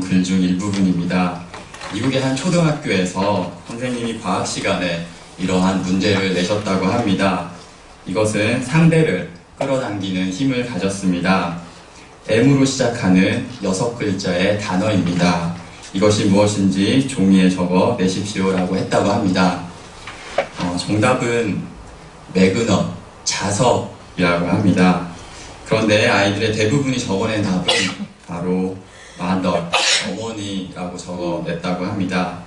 글 중 일부분입니다. 미국의 한 초등학교에서 선생님이 과학 시간에 이러한 문제를 내셨다고 합니다. 이것은 상대를 끌어당기는 힘을 가졌습니다. M으로 시작하는 6글자의 단어입니다. 이것이 무엇인지 종이에 적어 내십시오라고 했다고 합니다. 정답은 매그넘, 자석이라고 합니다. 그런데 아이들의 대부분이 적어낸 답은 바로 mother, 어머니라고 적어냈다고 합니다.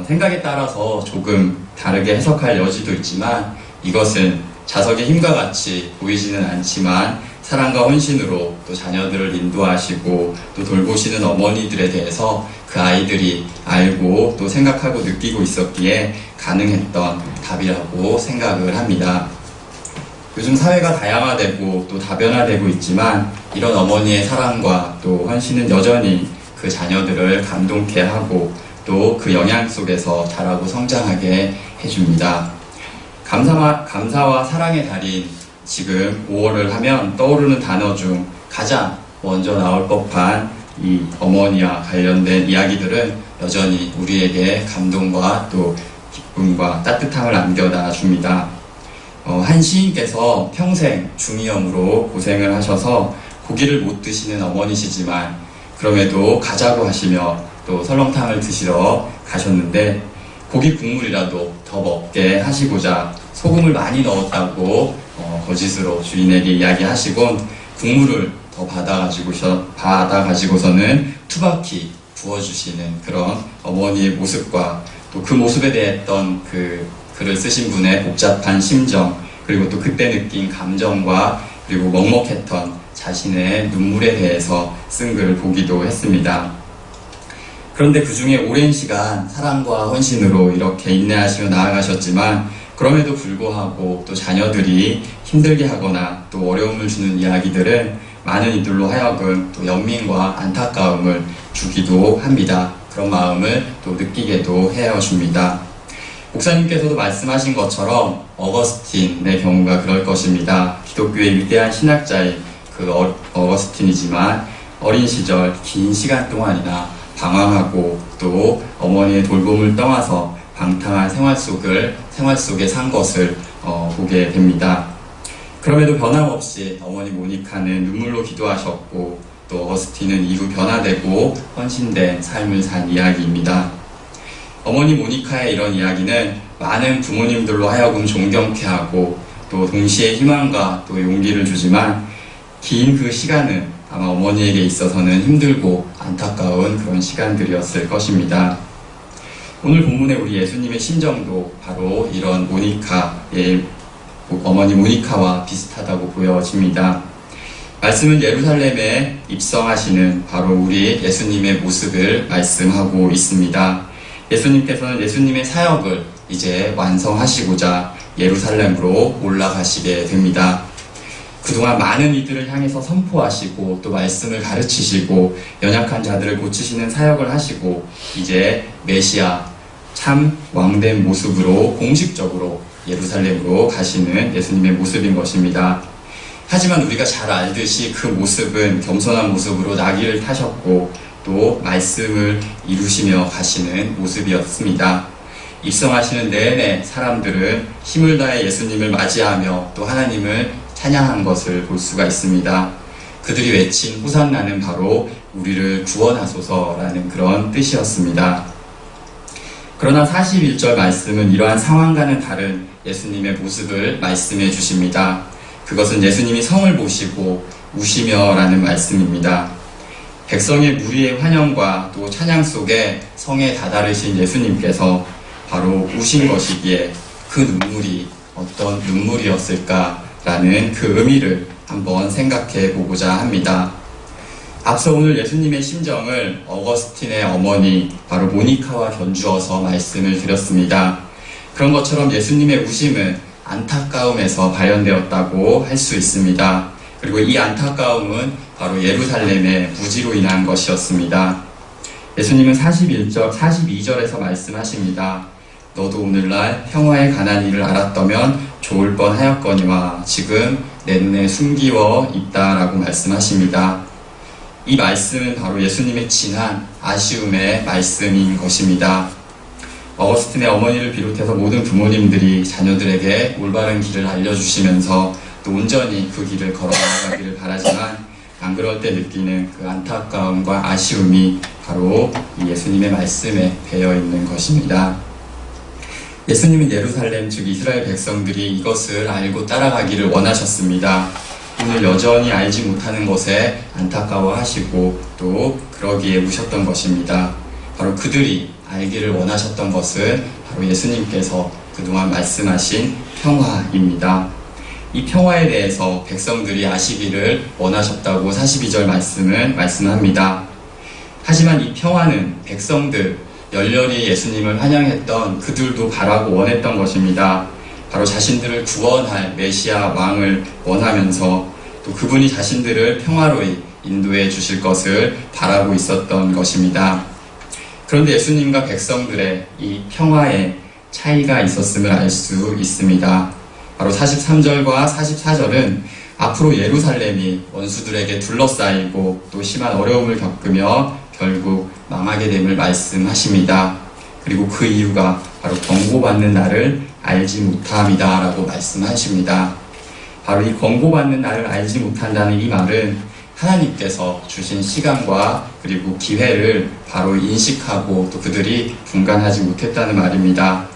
생각에 따라서 조금 다르게 해석할 여지도 있지만 이것은 자석의 힘과 같이 보이지는 않지만 사랑과 헌신으로 또 자녀들을 인도하시고 또 돌보시는 어머니들에 대해서 그 아이들이 알고 또 생각하고 느끼고 있었기에 가능했던 답이라고 생각을 합니다. 요즘 사회가 다양화되고 또 다변화되고 있지만 이런 어머니의 사랑과 또 헌신은 여전히 그 자녀들을 감동케 하고 또 그 영향 속에서 자라고 성장하게 해줍니다. 감사와 사랑의 달인 지금 5월을 하면 떠오르는 단어 중 가장 먼저 나올 법한 이 어머니와 관련된 이야기들은 여전히 우리에게 감동과 또 기쁨과 따뜻함을 안겨다 줍니다. 한 시인께서 평생 중이염으로 고생을 하셔서 고기를 못 드시는 어머니시지만 그럼에도 가자고 하시며 또 설렁탕을 드시러 가셨는데 고기 국물이라도 더 먹게 하시고자 소금을 많이 넣었다고 거짓으로 주인에게 이야기하시곤 국물을 더 받아가지고서는 투박히 부어주시는 그런 어머니의 모습과 또 그 모습에 대했던 그 글을 쓰신 분의 복잡한 심정 그리고 또 그때 느낀 감정과 그리고 먹먹했던 자신의 눈물에 대해서 쓴 글을 보기도 했습니다. 그런데 그 중에 오랜 시간 사랑과 헌신으로 이렇게 인내하시며 나아가셨지만 그럼에도 불구하고 또 자녀들이 힘들게 하거나 또 어려움을 주는 이야기들은 많은 이들로 하여금 또 연민과 안타까움을 주기도 합니다. 그런 마음을 또 느끼게도 해줍니다. 목사님께서도 말씀하신 것처럼 어거스틴의 경우가 그럴 것입니다. 기독교의 위대한 신학자인 그 어거스틴이지만 어린 시절 긴 시간 동안이나 방황하고 또 어머니의 돌봄을 떠나서 방탕한 생활 속에 산 것을 보게 됩니다. 그럼에도 변함없이 어머니 모니카는 눈물로 기도하셨고 또 어거스틴은 이후 변화되고 헌신된 삶을 산 이야기입니다. 어머니 모니카의 이런 이야기는 많은 부모님들로 하여금 존경케 하고 또 동시에 희망과 또 용기를 주지만 긴 그 시간은 아마 어머니에게 있어서는 힘들고 안타까운 그런 시간들이었을 것입니다. 오늘 본문의 우리 예수님의 심정도 바로 이런 어머니 모니카와 비슷하다고 보여집니다. 말씀은 예루살렘에 입성하시는 바로 우리 예수님의 모습을 말씀하고 있습니다. 예수님께서는 예수님의 사역을 이제 완성하시고자 예루살렘으로 올라가시게 됩니다. 그동안 많은 이들을 향해서 선포하시고 또 말씀을 가르치시고 연약한 자들을 고치시는 사역을 하시고 이제 메시아 참 왕된 모습으로 공식적으로 예루살렘으로 가시는 예수님의 모습인 것입니다. 하지만 우리가 잘 알듯이 그 모습은 겸손한 모습으로 나귀를 타셨고 또 말씀을 이루시며 가시는 모습이었습니다. 입성하시는 내내 사람들은 힘을 다해 예수님을 맞이하며 또 하나님을 찬양한 것을 볼 수가 있습니다. 그들이 외친 호산나는 바로 우리를 구원하소서라는 그런 뜻이었습니다. 그러나 41절 말씀은 이러한 상황과는 다른 예수님의 모습을 말씀해 주십니다. 그것은 예수님이 성을 보시고 우시며 라는 말씀입니다. 백성의 무리의 환영과 또 찬양 속에 성에 다다르신 예수님께서 바로 우신 것이기에 그 눈물이 어떤 눈물이었을까라는 그 의미를 한번 생각해 보고자 합니다. 앞서 오늘 예수님의 심정을 어거스틴의 어머니 바로 모니카와 견주어서 말씀을 드렸습니다. 그런 것처럼 예수님의 우심은 안타까움에서 발현되었다고 할 수 있습니다. 그리고 이 안타까움은 바로 예루살렘의 무지로 인한 것이었습니다. 예수님은 42절에서 말씀하십니다. 너도 오늘날 평화에 관한 일을 알았다면 좋을 뻔하였거니와 지금 내 눈에 숨기워 있다라고 말씀하십니다. 이 말씀은 바로 예수님의 진한 아쉬움의 말씀인 것입니다. 어거스틴의 어머니를 비롯해서 모든 부모님들이 자녀들에게 올바른 길을 알려주시면서 또 온전히 그 길을 걸어나가기를 바라지만 안 그럴 때 느끼는 그 안타까움과 아쉬움이 바로 이 예수님의 말씀에 배어있는 것입니다. 예수님은 예루살렘 즉 이스라엘 백성들이 이것을 알고 따라가기를 원하셨습니다. 오늘 여전히 알지 못하는 것에 안타까워하시고 또 그러기에 우셨던 것입니다. 바로 그들이 알기를 원하셨던 것은 바로 예수님께서 그동안 말씀하신 평화입니다. 이 평화에 대해서 백성들이 아시기를 원하셨다고 42절 말씀은 말씀합니다. 하지만 이 평화는 백성들, 열렬히 예수님을 환영했던 그들도 바라고 원했던 것입니다. 바로 자신들을 구원할 메시아 왕을 원하면서 또 그분이 자신들을 평화로이 인도해 주실 것을 바라고 있었던 것입니다. 그런데 예수님과 백성들의 이 평화에 차이가 있었음을 알 수 있습니다. 바로 43절과 44절은 앞으로 예루살렘이 원수들에게 둘러싸이고 또 심한 어려움을 겪으며 결국 망하게 됨을 말씀하십니다. 그리고 그 이유가 바로 권고받는 날을 알지 못함이다 라고 말씀하십니다. 바로 이 권고받는 날을 알지 못한다는 이 말은 하나님께서 주신 시간과 그리고 기회를 바로 인식하고 또 그들이 분간하지 못했다는 말입니다.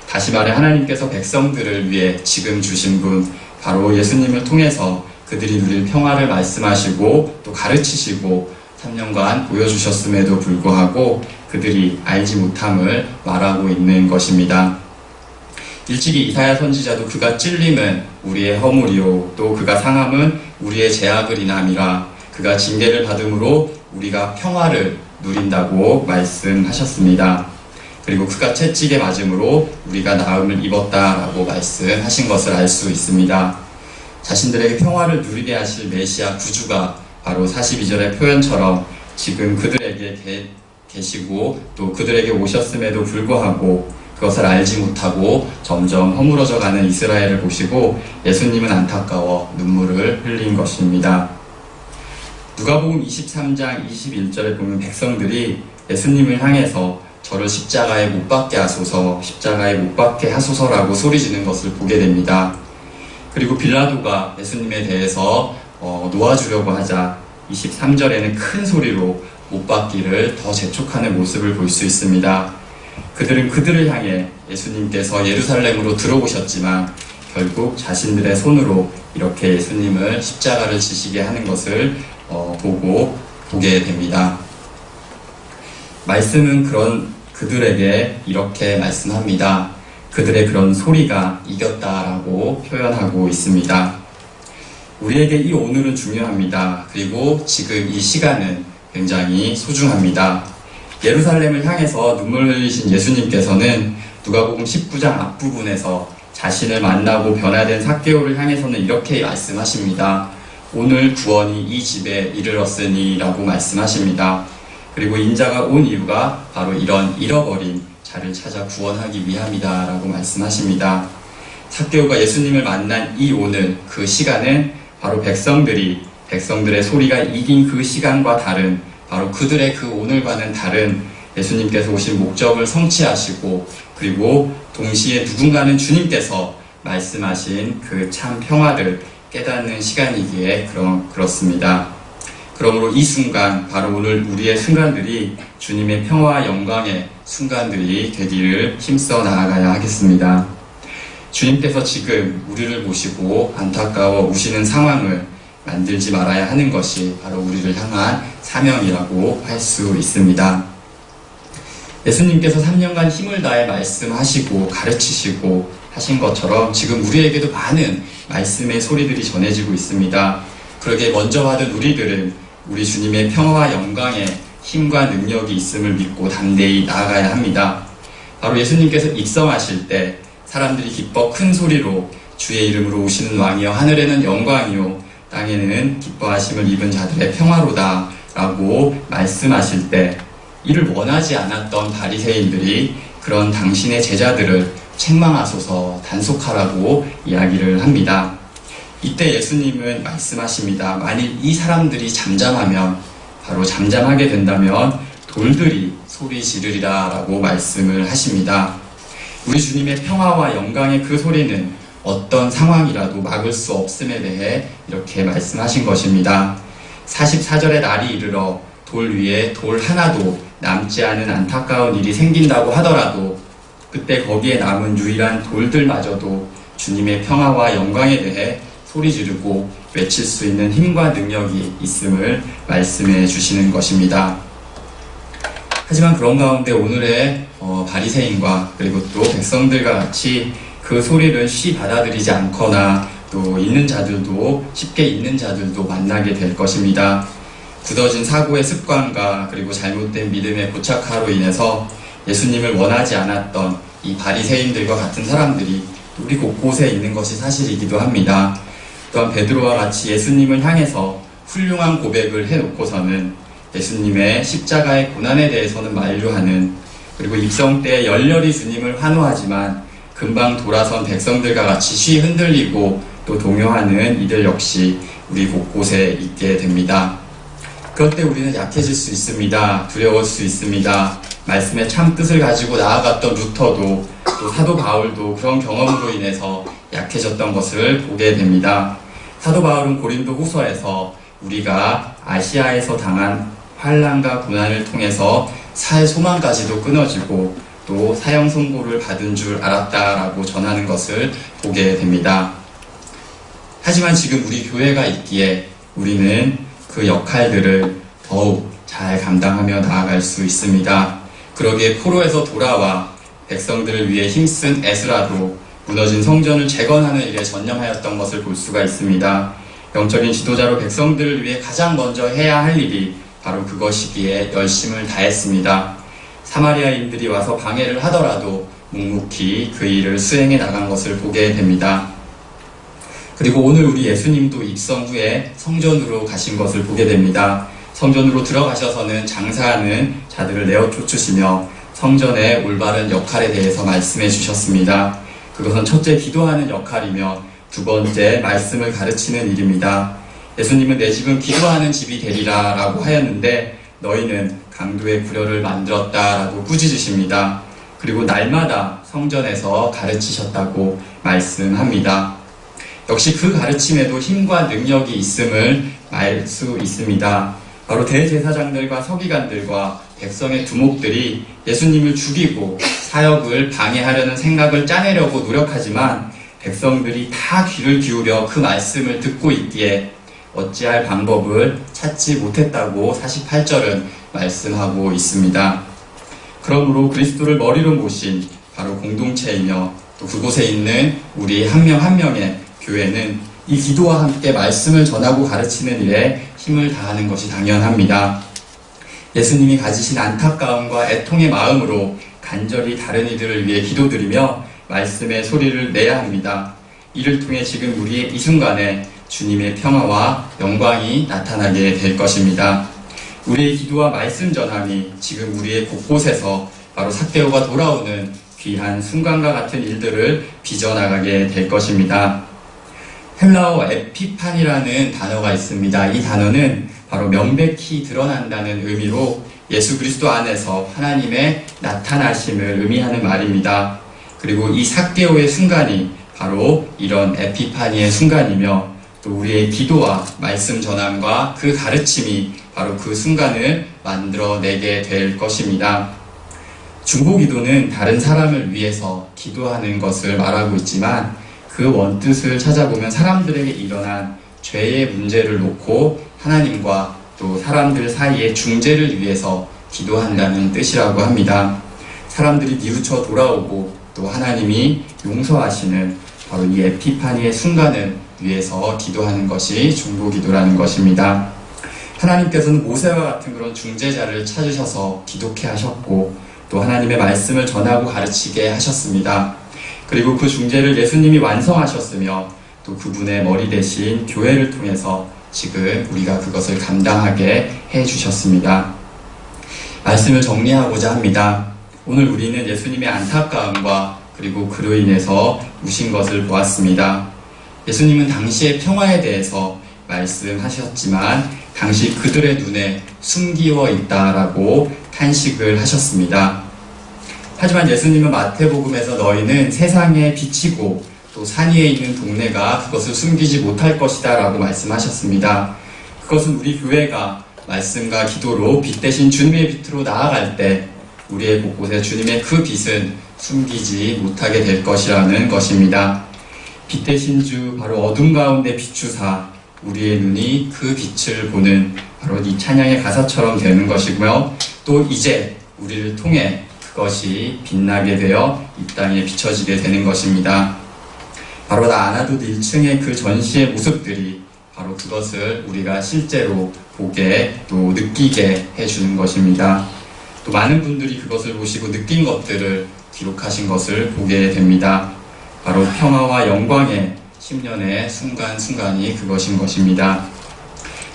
다시 말해 하나님께서 백성들을 위해 지금 주신 분 바로 예수님을 통해서 그들이 누릴 평화를 말씀하시고 또 가르치시고 3년간 보여주셨음에도 불구하고 그들이 알지 못함을 말하고 있는 것입니다. 일찍이 이사야 선지자도 그가 찔림은 우리의 허물이요 또 그가 상함은 우리의 죄악을 인함이라 그가 징계를 받음으로 우리가 평화를 누린다고 말씀하셨습니다. 그리고 그가 채찍에 맞음으로 우리가 나음을 입었다라고 말씀하신 것을 알 수 있습니다. 자신들에게 평화를 누리게 하실 메시아 구주가 바로 42절의 표현처럼 지금 그들에게 계시고 또 그들에게 오셨음에도 불구하고 그것을 알지 못하고 점점 허물어져 가는 이스라엘을 보시고 예수님은 안타까워 눈물을 흘린 것입니다. 누가복음 23장 21절에 보면 백성들이 예수님을 향해서 저를 십자가에 못 박게 하소서, 십자가에 못 박게 하소서라고 소리지는 것을 보게 됩니다. 그리고 빌라도가 예수님에 대해서 놓아주려고 하자 23절에는 큰 소리로 못 박기를 더 재촉하는 모습을 볼 수 있습니다. 그들은 그들을 향해 예수님께서 예루살렘으로 들어오셨지만 결국 자신들의 손으로 이렇게 예수님을 십자가를 지시게 하는 것을 보게 됩니다. 말씀은 그들에게 이렇게 말씀합니다. 그들의 그런 소리가 이겼다라고 표현하고 있습니다. 우리에게 이 오늘은 중요합니다. 그리고 지금 이 시간은 굉장히 소중합니다. 예루살렘을 향해서 눈물 흘리신 예수님께서는 누가복음 19장 앞부분에서 자신을 만나고 변화된 삭개오를 향해서는 이렇게 말씀하십니다. 오늘 구원이 이 집에 이르렀으니 라고 말씀하십니다. 그리고 인자가 온 이유가 바로 이런 잃어버린 자를 찾아 구원하기 위함이다 라고 말씀하십니다. 삭개오가 예수님을 만난 이 오늘 그 시간은 바로 백성들의 소리가 이긴 그 시간과 다른 바로 그들의 그 오늘과는 다른 예수님께서 오신 목적을 성취하시고 그리고 동시에 누군가는 주님께서 말씀하신 그 참 평화를 깨닫는 시간이기에 그렇습니다. 그러므로 이 순간 바로 오늘 우리의 순간들이 주님의 평화와 영광의 순간들이 되기를 힘써 나아가야 하겠습니다. 주님께서 지금 우리를 보시고 안타까워 우시는 상황을 만들지 말아야 하는 것이 바로 우리를 향한 사명이라고 할 수 있습니다. 예수님께서 3년간 힘을 다해 말씀하시고 가르치시고 하신 것처럼 지금 우리에게도 많은 말씀의 소리들이 전해지고 있습니다. 그러게 먼저 받은 우리들은 우리 주님의 평화와 영광에 힘과 능력이 있음을 믿고 담대히 나아가야 합니다. 바로 예수님께서 입성하실 때 사람들이 기뻐 큰 소리로 주의 이름으로 오시는 왕이여 하늘에는 영광이요 땅에는 기뻐하심을 입은 자들의 평화로다 라고 말씀하실 때 이를 원하지 않았던 바리새인들이 그런 당신의 제자들을 책망하소서 단속하라고 이야기를 합니다. 이때 예수님은 말씀하십니다. 만일 이 사람들이 잠잠하면 바로 잠잠하게 된다면 돌들이 소리 지르리라 라고 말씀을 하십니다. 우리 주님의 평화와 영광의 그 소리는 어떤 상황이라도 막을 수 없음에 대해 이렇게 말씀하신 것입니다. 44절의 날이 이르러 돌 위에 돌 하나도 남지 않은 안타까운 일이 생긴다고 하더라도 그때 거기에 남은 유일한 돌들마저도 주님의 평화와 영광에 대해 소리 지르고 외칠 수 있는 힘과 능력이 있음을 말씀해 주시는 것입니다. 하지만 그런 가운데 오늘의 바리새인과 그리고 또 백성들과 같이 그 소리를 쉬 받아들이지 않거나 또 있는 자들도 쉽게 있는 자들도 만나게 될 것입니다. 굳어진 사고의 습관과 그리고 잘못된 믿음의 고착화로 인해서 예수님을 원하지 않았던 이 바리새인들과 같은 사람들이 우리 곳곳에 있는 것이 사실이기도 합니다. 또한 베드로와 같이 예수님을 향해서 훌륭한 고백을 해놓고서는 예수님의 십자가의 고난에 대해서는 만류하는, 그리고 입성 때 열렬히 주님을 환호하지만 금방 돌아선 백성들과 같이 쉬 흔들리고 또 동요하는 이들 역시 우리 곳곳에 있게 됩니다. 그럴 때 우리는 약해질 수 있습니다. 두려울 수 있습니다. 말씀의 참 뜻을 가지고 나아갔던 루터도 또 사도 바울도 그런 경험으로 인해서 약해졌던 것을 보게 됩니다. 사도 바울은 고린도 후서에서 우리가 아시아에서 당한 환난과 고난을 통해서 살 소망까지도 끊어지고 또 사형 선고를 받은 줄 알았다라고 전하는 것을 보게 됩니다. 하지만 지금 우리 교회가 있기에 우리는 그 역할들을 더욱 잘 감당하며 나아갈 수 있습니다. 그러기에 포로에서 돌아와 백성들을 위해 힘쓴 에스라도 무너진 성전을 재건하는 일에 전념하였던 것을 볼 수가 있습니다. 영적인 지도자로 백성들을 위해 가장 먼저 해야 할 일이 바로 그것이기에 열심을 다했습니다. 사마리아인들이 와서 방해를 하더라도 묵묵히 그 일을 수행해 나간 것을 보게 됩니다. 그리고 오늘 우리 예수님도 입성 후에 성전으로 가신 것을 보게 됩니다. 성전으로 들어가셔서는 장사하는 자들을 내어 쫓으시며 성전의 올바른 역할에 대해서 말씀해 주셨습니다. 그것은 첫째 기도하는 역할이며 두 번째 말씀을 가르치는 일입니다. 예수님은 내 집은 기도하는 집이 되리라 라고 하였는데 너희는 강도의 구려를 만들었다 라고 꾸짖으십니다. 그리고 날마다 성전에서 가르치셨다고 말씀합니다. 역시 그 가르침에도 힘과 능력이 있음을 알 수 있습니다. 바로 대제사장들과 서기관들과 백성의 두목들이 예수님을 죽이고 사역을 방해하려는 생각을 짜내려고 노력하지만 백성들이 다 귀를 기울여 그 말씀을 듣고 있기에 어찌할 방법을 찾지 못했다고 48절은 말씀하고 있습니다. 그러므로 그리스도를 머리로 모신 바로 공동체이며 또 그곳에 있는 우리 한 명 한 명의 교회는 이 기도와 함께 말씀을 전하고 가르치는 일에 힘을 다하는 것이 당연합니다. 예수님이 가지신 안타까움과 애통의 마음으로 간절히 다른 이들을 위해 기도드리며 말씀의 소리를 내야 합니다. 이를 통해 지금 우리의 이 순간에 주님의 평화와 영광이 나타나게 될 것입니다. 우리의 기도와 말씀 전함이 지금 우리의 곳곳에서 바로 삭개오가 돌아오는 귀한 순간과 같은 일들을 빚어나가게 될 것입니다. 헬라어 에피판이라는 단어가 있습니다. 이 단어는 바로 명백히 드러난다는 의미로 예수 그리스도 안에서 하나님의 나타나심을 의미하는 말입니다. 그리고 이 삭개오의 순간이 바로 이런 에피파니의 순간이며 또 우리의 기도와 말씀 전함과 그 가르침이 바로 그 순간을 만들어내게 될 것입니다. 중보기도는 다른 사람을 위해서 기도하는 것을 말하고 있지만 그 원뜻을 찾아보면 사람들에게 일어난 죄의 문제를 놓고 하나님과 또 사람들 사이의 중재를 위해서 기도한다는 뜻이라고 합니다. 사람들이 뉘우쳐 돌아오고 또 하나님이 용서하시는 바로 이 에피파니의 순간을 위해서 기도하는 것이 중보기도라는 것입니다. 하나님께서는 모세와 같은 그런 중재자를 찾으셔서 기독케 하셨고 또 하나님의 말씀을 전하고 가르치게 하셨습니다. 그리고 그 중재를 예수님이 완성하셨으며 또 그분의 머리 대신 교회를 통해서 지금 우리가 그것을 감당하게 해주셨습니다. 말씀을 정리하고자 합니다. 오늘 우리는 예수님의 안타까움과 그리고 그로 인해서 우신 것을 보았습니다. 예수님은 당시의 평화에 대해서 말씀하셨지만 당시 그들의 눈에 숨기워 있다라고 탄식을 하셨습니다. 하지만 예수님은 마태복음에서 너희는 세상의 빛이고 또 산 위에 있는 동네가 그것을 숨기지 못할 것이다 라고 말씀하셨습니다. 그것은 우리 교회가 말씀과 기도로 빛 대신 주님의 빛으로 나아갈 때 우리의 곳곳에 주님의 그 빛은 숨기지 못하게 될 것이라는 것입니다. 빛 대신 주 바로 어둠 가운데 비추사 우리의 눈이 그 빛을 보는 바로 이 찬양의 가사처럼 되는 것이고요. 또 이제 우리를 통해 그것이 빛나게 되어 이 땅에 비춰지게 되는 것입니다. 바로 나 아나도 1층의 그 전시의 모습들이 바로 그것을 우리가 실제로 보게 또 느끼게 해주는 것입니다. 또 많은 분들이 그것을 보시고 느낀 것들을 기록하신 것을 보게 됩니다. 바로 평화와 영광의 10년의 순간순간이 그것인 것입니다.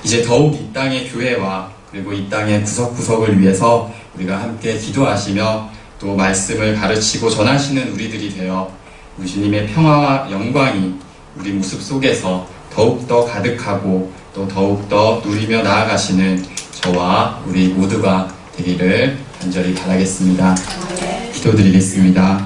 이제 더욱 이 땅의 교회와 그리고 이 땅의 구석구석을 위해서 우리가 함께 기도하시며 또 말씀을 가르치고 전하시는 우리들이 되어 우리 주님의 평화와 영광이 우리 모습 속에서 더욱더 가득하고 또 더욱더 누리며 나아가시는 저와 우리 모두가 되기를 간절히 바라겠습니다. 기도드리겠습니다.